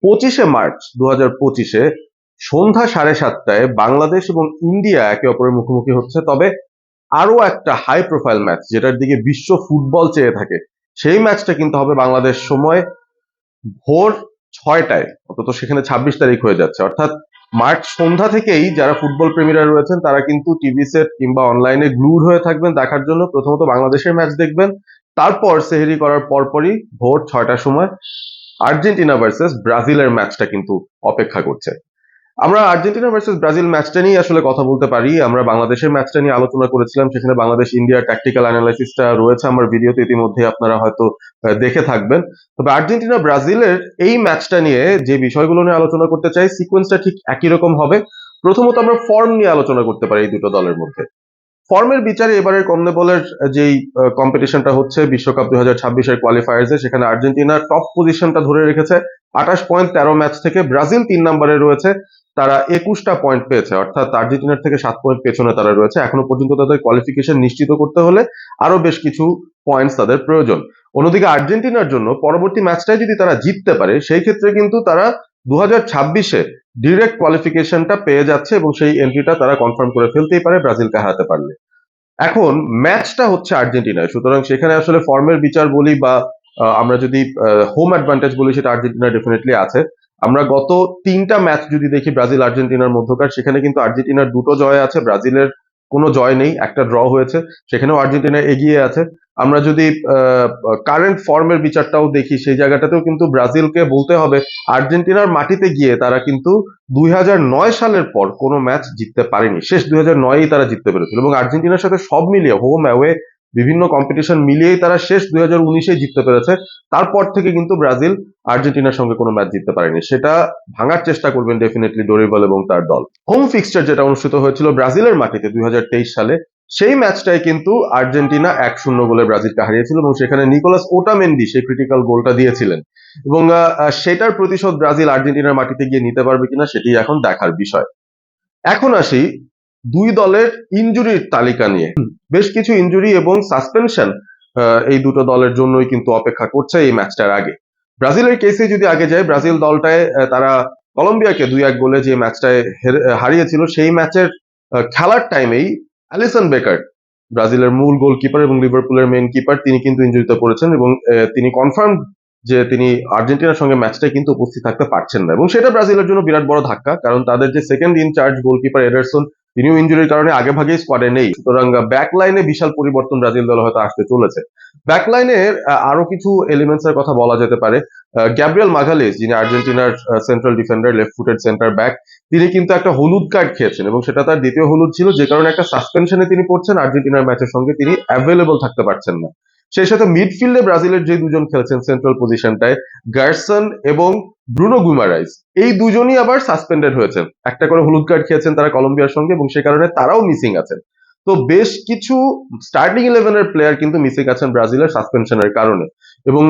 25শে March 2025-এ সন্ধ্যা 7:30টায় বাংলাদেশ এবং India একে অপরের মুখোমুখি হচ্ছে। তবে আরো একটা হাই প্রোফাইল ম্যাচ যেটার দিকে বিশ্ব ফুটবল চেয়ে থাকে, সেই ম্যাচটা কিন্তু হবে বাংলাদেশ সময় ভোর 6টায়। অন্তত সেখানে 26 তারিখ হয়ে যাচ্ছে, অর্থাৎ মার্চ সন্ধ্যা থেকেই যারা ফুটবল প্রেমীরা রয়েছেন তারা কিন্তু টিভি সেট কিংবা অনলাইনে গ্লুড হয়ে থাকবেন দেখার জন্য। প্রথমত বাংলাদেশের ম্যাচ দেখবেন, তারপর সেহরি করার পরপরই ভোর 6টার সময় আর্জেন্টিনা ভার্সেস ব্রাজিলের ম্যাচটা কিন্তু অপেক্ষা করছে। আমরা আর্জেন্টিনা ভার্সেস ব্রাজিল ম্যাচটা নিয়ে আসলে কথা বলতে পারি। আমরা বাংলাদেশের ম্যাচটা নিয়ে আলোচনা করেছিলাম, সেখানে বাংলাদেশ ইন্ডিয়ার ট্যাকটিক্যাল অ্যানালাইসিসটা রয়েছে আমার ভিডিওতে, ইতিমধ্যে আপনারা হয়তো দেখে থাকবেন। তবে আর্জেন্টিনা ব্রাজিলের এই ম্যাচটা নিয়ে যে বিষয়গুলো নিয়ে আলোচনা করতে চাই, সিকোয়েন্সটা ঠিক একই রকম হবে। প্রথমত আমরা ফর্ম নিয়ে আলোচনা করতে পারি এই দুটো দলের মধ্যে। ফর্মের বিচারে এবারের কনমেবলের যেই কম্পিটিশনটা হচ্ছে বিশ্বকাপ 2026-এর কোয়ালিফায়ার্সে, সেখানে আর্জেন্টিনা টপ পজিশনটা ধরে রেখেছে 28 পয়েন্ট 13 ম্যাচ থেকে। ব্রাজিল 3 নম্বরে রয়েছে, তারা 21টা পয়েন্ট পেয়েছে, অর্থাৎ আর্জেন্টিনার থেকে 7 পয়েন্ট পেছনে তারা রয়েছে। এখনো পর্যন্ত তাদের কোয়ালিফিকেশন নিশ্চিত করতে হলে আরো বেশ কিছু পয়েন্টস তাদের প্রয়োজন। অন্যদিকে আর্জেন্টিনার জন্য পরবর্তী ম্যাচটাই যদি তারা জিততে পারে, সেই ক্ষেত্রে কিন্তু তারা 2026-এ ডিরেক্ট কোয়ালিফিকেশনটা পেয়ে যাচ্ছে এবং সেই এন্ট্রিটা তারা কনফার্ম করে ফেলতেই পারে ব্রাজিলকে হারাতে পারলে। এখন ম্যাচটা হচ্ছে আর্জেন্টিনায়, সুতরাং সেখানে আসলে ফর্মের বিচার বলি বা আমরা যদি হোম অ্যাডভান্টেজ বলি, সেটা আর্জেন্টিনা ডেফিনেটলি আছে। আমরা গত 3টা ম্যাচ যদি দেখি ব্রাজিল আর্জেন্টিনার মধ্যকার, সেখানে কিন্তু আর্জেন্টিনার 2টো জয় আছে, ব্রাজিলের কোনো জয় নেই, একটা ড্র হয়েছে, সেখানেও আর্জেন্টিনা এগিয়ে আছে। আমরা যদি কারেন্ট ফর্মের বিচারটাও দেখি, সেই জায়গাটাতেও কিন্তু ব্রাজিলকে বলতে হবে আর্জেন্টিনার মাটিতে গিয়ে তারা কিন্তু 2009 সালের পর কোনো ম্যাচ জিততে পারেনি। শেষ 2009-এই তারা জিততে পেরেছিল, এবং আর্জেন্টিনার সাথে সব মিলিয়ে হোম অ্যাওয়ে বিভিন্ন কম্পিটিশন মিলিয়েই তারা শেষ 2019-এ জিততে পেরেছে। তারপর থেকে কিন্তু ব্রাজিল আর্জেন্টিনার সঙ্গে কোনো ম্যাচ জিততে পারেনি। সেটা ভাঙার চেষ্টা করবেন ডেফিনেটলি ডোরিবাল এবং তার দল। হোম ফিক্সচার যেটা অনুষ্ঠিত হয়েছিল ব্রাজিলের মাটিতে 2023 সালে, সেই ম্যাচটাই কিন্তু আর্জেন্টিনা 1-0 গোলে ব্রাজিলকে হারিয়েছিল, এবং সেখানে নিকোলাস ওটামেন্ডি সেই ক্রিটিক্যাল গোলটা দিয়েছিলেন। এবং সেটার প্রতিশোধ ব্রাজিল আর্জেন্টিনার মাটিতে গিয়ে নিতে পারবে কিনা সেটি এখন দেখার বিষয়। এখন আসি দুই দলের ইনজুরির তালিকা নিয়ে। বেশ কিছু ইনজুরি এবং সাসপেনশন এই দুটো দলের জন্যই কিন্তু অপেক্ষা করছে এই ম্যাচটার আগে। ব্রাজিলের কেসে যদি আগে যায়, ব্রাজিল দলটায় তারা কলম্বিয়াকে 2-1 গোলে যে ম্যাচটায় হারিয়েছিল, সেই ম্যাচের খেলার টাইমেই অ্যালিসন বেকার, ব্রাজিলের মূল গোলকিপার এবং লিভারপুলের মেইন কিপার, তিনি কিন্তু ইনজুরিতে পড়েছেন এবং তিনি কনফার্ম যে তিনি আর্জেন্টিনার সঙ্গে ম্যাচটায় কিন্তু উপস্থিত থাকতে পারছেন না। এবং সেটা ব্রাজিলের জন্য বিরাট বড় ধাক্কা, কারণ তাদের যে সেকেন্ড ইনচার্জ গোলকিপার এডারসন, তিনিও ইনজুরির কারণে আগে ভাগেই স্কোয়াডে নেই। সুতরাং ব্যাক লাইনে বিশাল পরিবর্তন ব্রাজিল দলে হয়তো আসতে চলেছে। ব্যাক লাইনের আরো কিছু এলিমেন্টস এর কথা বলা যেতে পারে। গ্যাব্রিয়েল মাগালেস, যিনি আর্জেন্টিনার central defender, left footed centre back, তিনি কিন্তু একটা হলুদ কার্ড খেয়েছেন এবং সেটা তার দ্বিতীয় হলুদ ছিল, যে কারণে একটা সাসপেনশনে তিনি পড়ছেন। আর্জেন্টিনার ম্যাচের সঙ্গে তিনি অ্যাভেলেবল থাকতে পারছেন না। সেই সাথে মিডফিল্ডে ব্রাজিলের যে দুজন খেলছেন সেন্ট্রাল পজিশনটায়, গার্সন এবং ব্রুনো গুইমারাইজ, এই দুজনই আবার সাসপেন্ডেড হয়েছেন। একটা করে হলুদ কার্ড খেয়েছেন তারা কলম্বিয়ার সঙ্গে, এবং সে কারণে তারাও মিসিং আছেন। তো বেশ কিছু স্টার্টিং 11-এর প্লেয়ার কিন্তু মিসিং আছেন ব্রাজিলের সাসপেনশনের কারণে, এবং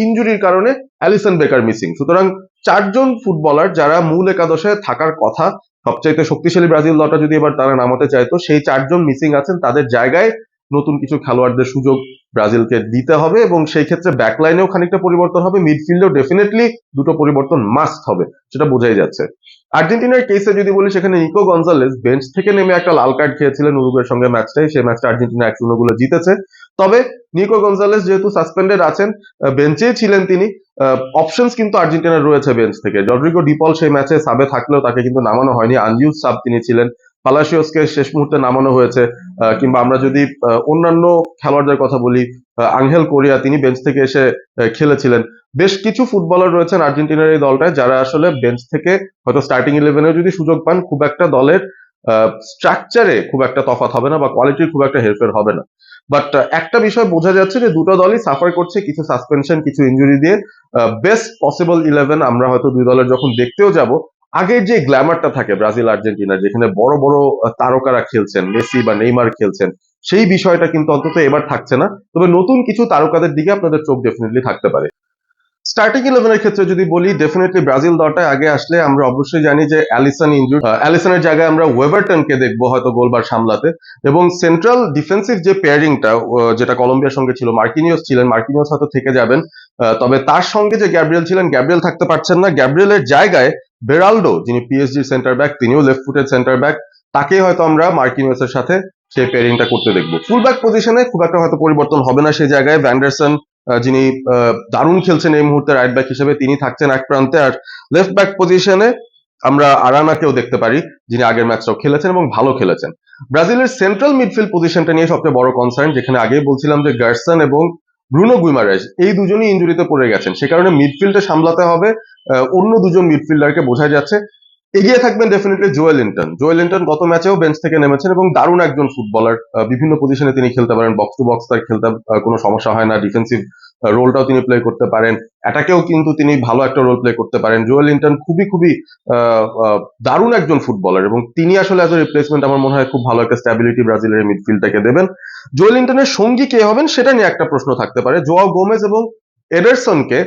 ইনজুরির কারণে অ্যালিসন বেকার মিসিং। সুতরাং 4জন ফুটবলার যারা মূল একাদশে থাকার কথা, সবচাইতে শক্তিশালী ব্রাজিল দলটা যদি এবার তারা নামাতে চাইতো, সেই 4জন মিসিং আছেন। তাদের জায়গায় নতুন কিছু খেলোয়াড়দের সুযোগ ব্রাজিলকে দিতে হবে, এবং সেই ক্ষেত্রে ব্যাকলাইনেও খানিকটা পরিবর্তন হবে, মিডফিল্ডেও ডেফিনেটলি দুটো পরিবর্তন মাস্ট হবে, সেটা বোঝাই যাচ্ছে। আর্জেন্টিনার কেসে যদি বলি, সেখানে নিকো গঞ্জালেস বেঞ্চ থেকে নেমে একটা লাল কার্ড খেয়েছিলেন উরুগুয়ের সঙ্গে ম্যাচটাই, সেই ম্যাচটা আর্জেন্টিনা 1-0 গোলে জিতেছে। তবে নিকো গঞ্জালেস যেহেতু সাসপেন্ডেড আছেন, বেঞ্চেই ছিলেন তিনি, অপশনস কিন্তু আর্জেন্টিনার রয়েছে বেঞ্চ থেকে। রদ্রিগো ডিপল সেই ম্যাচে সাবে থাকলেও তাকে কিন্তু নামানো হয়নি, আনইউজ সাব তিনি ছিলেন। পালাসিওসকে শেষ মুহূর্তে নামানো হয়েছে। কিংবা আমরা যদি অন্যান্য খেলোয়াড়দের কথা বলি, আঙ্গেল কোরিয়া, তিনি বেঞ্চ থেকে এসে খেলেছিলেন। বেশ কিছু ফুটবলার রয়েছেন আর্জেন্টিনার এই দলটায় যারা আসলে বেঞ্চ থেকে হয়তো স্টার্টিং 11-এও যদি সুযোগ পান, খুব একটা দলের স্ট্রাকচারে খুব একটা তফাৎ হবে না বা কোয়ালিটির খুব একটা হেরফের হবে না। বাট একটা বিষয় বোঝা যাচ্ছে যে দুটো দলই সাফার করছে কিছু সাসপেনশন, কিছু ইনজুরি দিয়ে। বেস্ট পসিবল 11 আমরা হয়তো দুই দলের যখন দেখতেও যাব, আগের যে গ্ল্যামারটা থাকে ব্রাজিল আর্জেন্টিনার, যেখানে বড় বড় তারকারা খেলছেন, মেসি বা নেইমার খেলছেন, সেই বিষয়টা কিন্তু অন্তত এবার থাকছে না। তবে নতুন কিছু তারকাদের দিকে আপনাদের চোখ ডেফিনেটলি থাকতে পারে। স্টার্টিং ইলেভেনের ক্ষেত্রে যদি বলি, ডেফিনেটলি ব্রাজিল দলটায় আগে আসলে আমরা অবশ্যই জানি যে অ্যালিসন ইনজুর, অ্যালিসনের জায়গায় আমরা ওয়েভারটনকে দেখবো হয়তো গোলবার সামলাতে। এবং সেন্ট্রাল ডিফেন্সিভ যে পেয়ারিংটা যেটা কলম্বিয়ার সঙ্গে ছিল, মার্কিনিওস ছিলেন, মার্কিনিওস হয়তো থেকে যাবেন, তবে তার সঙ্গে যে গ্যাব্রিয়েল ছিলেন, গ্যাব্রিয়েল থাকতে পারছেন না। গ্যাব্রিয়েলের জায়গায় বেরাল্ডো, যিনি পিএসজির সেন্টার ব্যাক, তিনিও লেফট ফুটেড সেন্টার ব্যাক, তাকেই হয়তো আমরা মার্কিনিওসের সাথে সেই পেয়ারিংটা করতে দেখবো। ফুলব্যাক পজিশনে খুব একটা হয়তো পরিবর্তন হবে না, সেই জায়গায় ভ্যান্ডারসন, যিনি দারুণ খেলছেন এই মুহূর্তে রাইট ব্যাক হিসেবে, তিনি থাকছেন এক প্রান্তে। আর লেফট ব্যাক পজিশনে আমরা আরানাকেও দেখতে পারি, যিনি আগের ম্যাচটাও খেলেছেন এবং ভালো খেলেছেন। ব্রাজিলের সেন্ট্রাল মিডফিল্ড পজিশনটা নিয়ে সবচেয়ে বড় কনসার্ন, যেখানে আগেই বলছিলাম যে গার্সন এবং ব্রুনো গুইমারেজ এই দুজনই ইনজুরিতে পড়ে গেছেন, সে কারণে মিডফিল্ডে সামলাতে হবে অন্য দুজন মিডফিল্ডারকে, বোঝা যাচ্ছে। এগিয়ে থাকবেন definitely Joel Linton. Joel Linton গত ম্যাচেও বেঞ্চ থেকে নেমেছেন এবং দারুণ একজন ফুটবলার, বিভিন্ন পজিশনে তিনি খেলতে পারেন, বক্স টু বক্স তার খেলতে কোনো সমস্যা হয় না, ডিফেন্সিভ রোলটাও তিনি প্লে করতে পারেন, অ্যাটাকেও কিন্তু তিনি ভালো একটা রোল প্লে করতে পারেন। জোয়েল লিন্টন খুবই খুবই দারুণ একজন ফুটবলার এবং তিনি আসলে অ্যাজ এ রিপ্লেসমেন্ট আমার মনে হয় খুব ভালো একটা স্ট্যাবিলিটি ব্রাজিলের মিডফিল্ডটাকে দেবেন। জোয়েল লিন্টনের সঙ্গী কে হবেন সেটা নিয়ে একটা প্রশ্ন থাকতে পারে। জোয়াও গোমেজ এবং এডারসনকে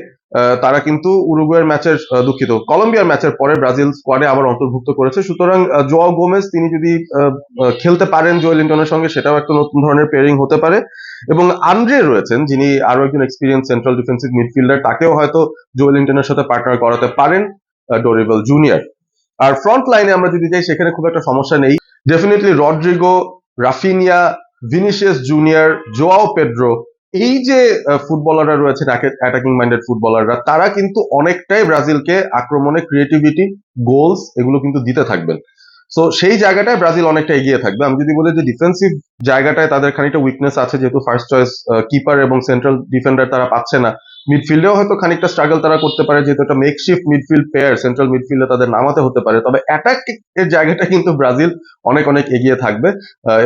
তারা কিন্তু উরুগুয়ের ম্যাচের, দুঃখিত, কলম্বিয়ার ম্যাচের পরে ব্রাজিল স্কোয়াডে আবার অন্তর্ভুক্ত করেছে। সুতরাং জোয়াও গোমেজ তিনি যদি খেলতে পারেন জোয়েল লিন্টনের সঙ্গে, সেটাও একটা নতুন ধরনের পেয়ারিং হতে পারে। এবং আন্দ্রে রয়েছেন, যিনি আরো একজন এক্সপিরিয়েন্স সেন্ট্রাল ডিফেন্সিভ মিডফিল্ডার, তাকেও হয়তো জোয়েল লিন্টনের সাথে পার্টনার করাতে পারেন ডোরিবেল জুনিয়র। আর ফ্রন্ট লাইনে আমরা যদি যাই, সেখানে খুব একটা সমস্যা নেই। Definitely Rodrigo, Raphinha, Vinicius Junior, Joao Pedro, এই যে ফুটবলাররা রয়েছেন অ্যাটাকিং মাইন্ডেড ফুটবলাররা, তারা কিন্তু অনেকটাই ব্রাজিলকে আক্রমণে ক্রিয়েটিভিটি, গোলস এগুলো কিন্তু দিতে থাকবেন। সো সেই জায়গাটায় ব্রাজিল অনেকটা এগিয়ে থাকবে। আমি যদি বলি যে ডিফেন্সিভ জায়গাটায় তাদের খানিকটা উইকনেস আছে, যেহেতু ফার্স্ট চয়েস কিপার এবং সেন্ট্রাল ডিফেন্ডার তারা পাচ্ছে না। মিডফিল্ডেও হয়তো খানিকটা স্ট্রাগল তারা করতে পারে, যেহেতু একটা মেকশিফট মিডফিল্ড পেয়ার, সেন্ট্রাল মিডফিল্ডে তাদের নামাতে হতে পারে। তবে অ্যাটাক এর জায়গাটা কিন্তু ব্রাজিল অনেক অনেক এগিয়ে থাকবে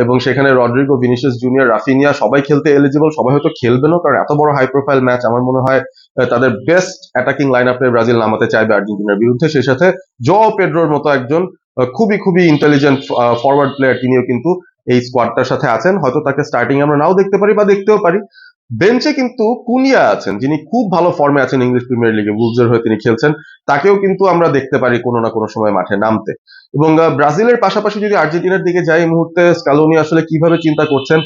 এবং সেখানে রড্রিগো, ভিনিসিয়াস জুনিয়র, রাফিনিয়া সবাই খেলতে এলিজিবল, সবাই হয়তো খেলবে না, কারণ এত বড় হাই প্রোফাইল ম্যাচ আমার মনে হয় তাদের বেস্ট অ্যাটাকিং লাইন আপে ব্রাজিল নামাতে চাইবে আর্জেন্টিনার বিরুদ্ধে। সেই সাথে জোয়াও পেড্রোর মতো একজন খুবই খুবই ইন্টেলিজেন্ট ফরওয়ার্ড প্লেয়ার, তিনিও কিন্তু এই স্কোয়াডটার সাথে আছেন। হয়তো তাকে স্টার্টিং আমরা নাও দেখতে পারি বা দেখতেও পারি। বেঞ্চে কিন্তু কুনিয়া আছেন, যিনি খুব ভালো ফর্মে আছেন ইংলিশ প্রিমিয়ার লিগে, উলভসের হয়ে তিনি খেলছেন, তাকেও কিন্তু আমরা দেখতে পারি কোনো না কোনো সময় মাঠে নামতে। এবং ব্রাজিলের পাশাপাশি যদি আর্জেন্টিনার দিকে যাই, এই মুহূর্তে স্কালোনি আসলে কিভাবে চিন্তা করছেন,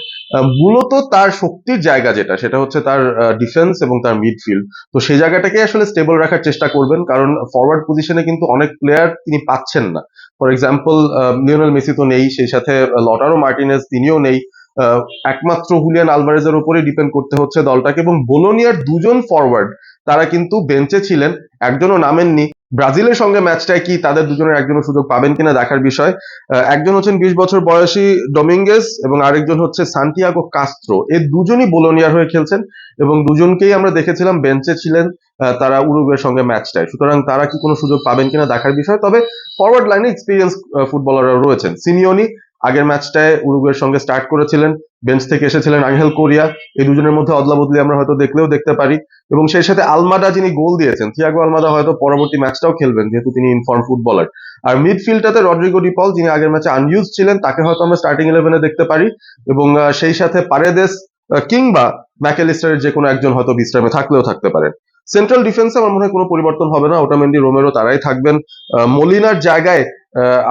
মূলত তার শক্তির জায়গা যেটা, সেটা হচ্ছে তার ডিফেন্স এবং তার মিডফিল্ড। তো সেই জায়গাটাকে আসলে স্টেবল রাখার চেষ্টা করবেন, কারণ ফরওয়ার্ড পজিশনে কিন্তু অনেক প্লেয়ার তিনি পাচ্ছেন না। ফর এক্সাম্পল লিওনেল মেসি তো নেই, সেই সাথে লটারো মার্টিনেজ তিনিও নেই। একমাত্র হুলিয়ান আলভারেজের উপরে ডিপেন্ড করতে হচ্ছে দলটাকে। এবং বোলোনিয়ার দুজন ফরওয়ার্ড তারা কিন্তু বেঞ্চে ছিলেন, একজনও নামেননি। ব্রাজিলের সঙ্গে ম্যাচটায় কি তাদের দুজনের একজনও সুযোগ পাবেন কিনা দেখার বিষয়। একজন হচ্ছেন 20 বছর বয়সী ডোমিঙ্গেস এবং আরেকজন হচ্ছে সান্টিয়াগো কাস্ত্রো, এই দুজনই বোলোনিয়ার হয়ে খেলছেন এবং দুজনকেই আমরা দেখেছিলাম বেঞ্চে ছিলেন তারা উরুগুয়ের সঙ্গে ম্যাচটায়। সুতরাং তারা কি কোনো সুযোগ পাবেন কিনা দেখার বিষয়। তবে ফরওয়ার্ড লাইনে এক্সপিরিয়েন্স ফুটবলাররা রয়েছেন। সিমিওনি আগের ম্যাচটায় উরুগুয়ের সঙ্গে স্টার্ট করেছিলেন, বেঞ্চ থেকে এসেছিলেন আঙ্গেল কোরিয়া, এই দুজনের মধ্যে অদলা বদলি আমরা হয়তো দেখলেও দেখতে পারি। এবং সেই সাথে আলমাদা, যিনি গোল দিয়েছেন, থিয়াগো আলমাদা হয়তো পরবর্তী ম্যাচটাও খেলবেন, যেহেতু তিনি ইনফর্ম ফুটবলার। আর মিডফিল্ডটাতে রড্রিগো ডিপল, যিনি আগের ম্যাচে আনইউজ ছিলেন, তাকে হয়তো আমরা স্টার্টিং ইলেভেনে দেখতে পারি। এবং সেই সাথে পারেদেস কিংবা ম্যাকেলিস্টারের যে কোনো একজন হয়তো বিশ্রামে থাকলেও থাকতে পারেন। সেন্ট্রাল ডিফেন্সে আমার মনে হয় কোনো পরিবর্তন হবে না, ওটামেন্ডি, রোমেরো তারাই থাকবেন। মলিনার জায়গায়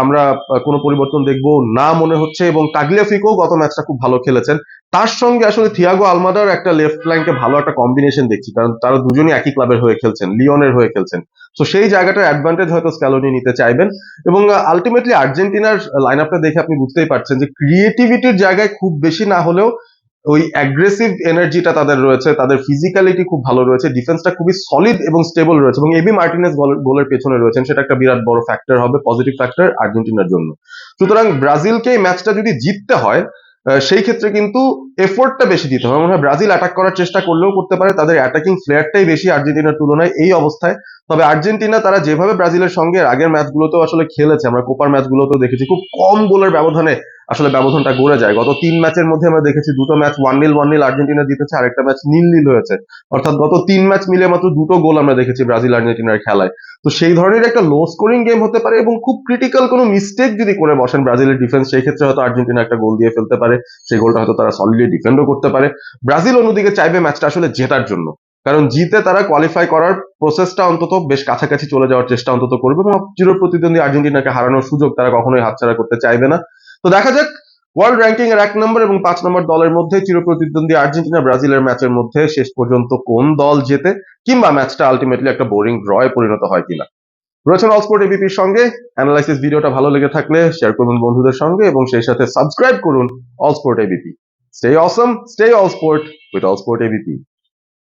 আমরা কোনো পরিবর্তন দেখবো না মনে হচ্ছে। এবং তাগলিয়াফিকো গত ম্যাচটা খুব ভালো খেলেছেন, তার সঙ্গে আসলে থিয়াগো আলমাদার একটা লেফট ফ্ল্যাঙ্কে ভালো একটা কম্বিনেশন দেখছি, কারণ তারা দুজনই একই ক্লাবের হয়ে খেলছেন, লিওনের হয়ে খেলছেন। তো সেই জায়গাটার অ্যাডভান্টেজ হয়তো স্ক্যালোনি নিতে চাইবেন। এবং আলটিমেটলি আর্জেন্টিনার লাইন আপটা দেখে আপনি বুঝতেই পারছেন যে ক্রিয়েটিভিটির জায়গায় খুব বেশি না হলেও ওই অ্যাগ্রেসিভ এনার্জিটা তাদের রয়েছে, তাদের ফিজিক্যালিটি খুব ভালো রয়েছে, ডিফেন্সটা খুবই সলিড এবং স্টেবল রয়েছে, এবং এবি মার্টিনেজ গোলের পেছনে রয়েছেন, সেটা একটা বিরাট বড় ফ্যাক্টর হবে, পজিটিভ ফ্যাক্টর আর্জেন্টিনার জন্য। সুতরাং ব্রাজিলকে এই ম্যাচটা যদি জিততে হয়, সেই ক্ষেত্রে কিন্তু এফোর্টটা বেশি দিতে হবে। আমার মনে হয় ব্রাজিল অ্যাটাক করার চেষ্টা করলেও করতে পারে, তাদের অ্যাটাকিং ফ্লেয়ারটাই বেশি আর্জেন্টিনার তুলনায় এই অবস্থায়। তবে আর্জেন্টিনা তারা যেভাবে ব্রাজিলের সঙ্গে আগের ম্যাচগুলোতেও আসলে খেলেছে, আমরা কোপার ম্যাচগুলোতেও দেখেছি, খুব কম গোলের ব্যবধানে আসলে ব্যবধানটা গড়ে যায়। গত 3 ম্যাচের মধ্যে আমরা দেখেছি দুটো ম্যাচ 1-0 আর্জেন্টিনা জিতেছে, আরেকটা ম্যাচ 0-0 হয়েছে। অর্থাৎ গত 3 ম্যাচ মিলে মাত্র দুটো গোল আমরা দেখেছি ব্রাজিল আর্জেন্টিনার খেলায়। তো সেই ধরনের একটা লো স্কোরিং গেম হতে পারে, এবং খুব ক্রিটিক্যাল কোনো মিস্টেক যদি করে বসেন ব্রাজিলের ডিফেন্স, সেই ক্ষেত্রে হয়তো আর্জেন্টিনা একটা গোল দিয়ে ফেলতে পারে, সেই গোলটা হয়তো তারা সলিডলি ডিফেন্ডও করতে পারে। ব্রাজিল অন্যদিকে চাইবে ম্যাচটা আসলে জেতার জন্য। কারণ জিতে তারা কোয়ালিফাই করার প্রসেসটা অন্তত বেশ কাছাকাছি চলে যাওয়ার চেষ্টা অন্তত করবে এবং চিরপ্রতিদ্বন্দ্বী আর্জেন্টিনাকে হারানোর সুযোগ তারা কখনোই হাতছাড়া করতে চাইবে না। তো দেখা যাক ওয়ার্ল্ড র্যাঙ্কিং এর 1 নম্বর এবং 5 নম্বর দলের মধ্যে চিরপ্রতিদ্বন্দ্বী আর্জেন্টিনা ব্রাজিলের ম্যাচের মধ্যে শেষ পর্যন্ত কোন দল জেতে, কিংবা ম্যাচটা আলটিমেটলি একটা বোরিং ড্রয়ে পরিণত হয় কিনা। রয়েছেন অল স্পোর্ট এবিপির সঙ্গে। অ্যানালাইসিস ভিডিওটা ভালো লেগে থাকলে শেয়ার করুন বন্ধুদের সঙ্গে এবং সেই সাথে সাবস্ক্রাইব করুন all sport ABP. Stay Assam, stay all sport with all sport ABP.